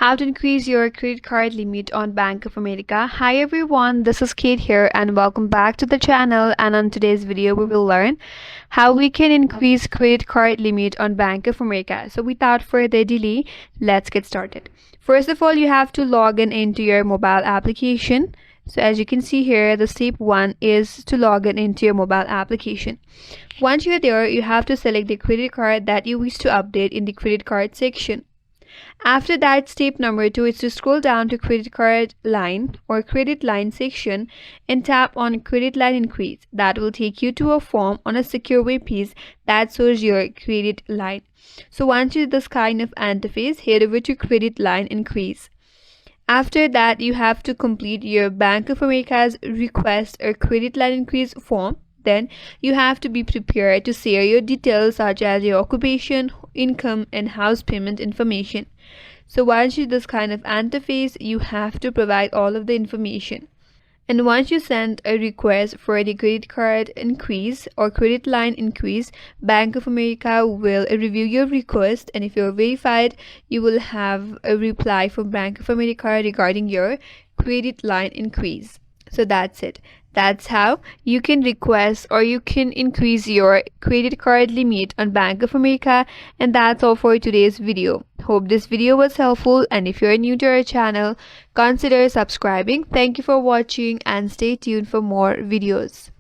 How to increase your credit card limit on Bank of America. Hi everyone, this is Kate here and welcome back to the channel, and on today's video we will learn how we can increase credit card limit on Bank of America. So without further delay, let's get started. First of all, you have to log in into your mobile application. So as you can see here, the step 1 is to log in into your mobile application. Once you're there, you have to select the credit card that you wish to update in the credit card section. After that, step number 2 is to scroll down to credit card line or credit line section and tap on credit line increase. That will take you to a form on a secure web page that shows your credit line. So once you this kind of interface, head over to credit line increase. After that, you have to complete your Bank of America's request or credit line increase form. Then you have to be prepared to share your details such as your occupation, income and house payment information. So once you this kind of interface, you have to provide all of the information. And once you send a request for the credit card increase or credit line increase, Bank of America will review your request, and if you're verified, you will have a reply from Bank of America regarding your credit line increase. So that's it. That's how you can request or you can increase your credit card limit on Bank of America. And that's all for today's video. Hope this video was helpful, and if you're new to our channel, consider subscribing. Thank you for watching and stay tuned for more videos.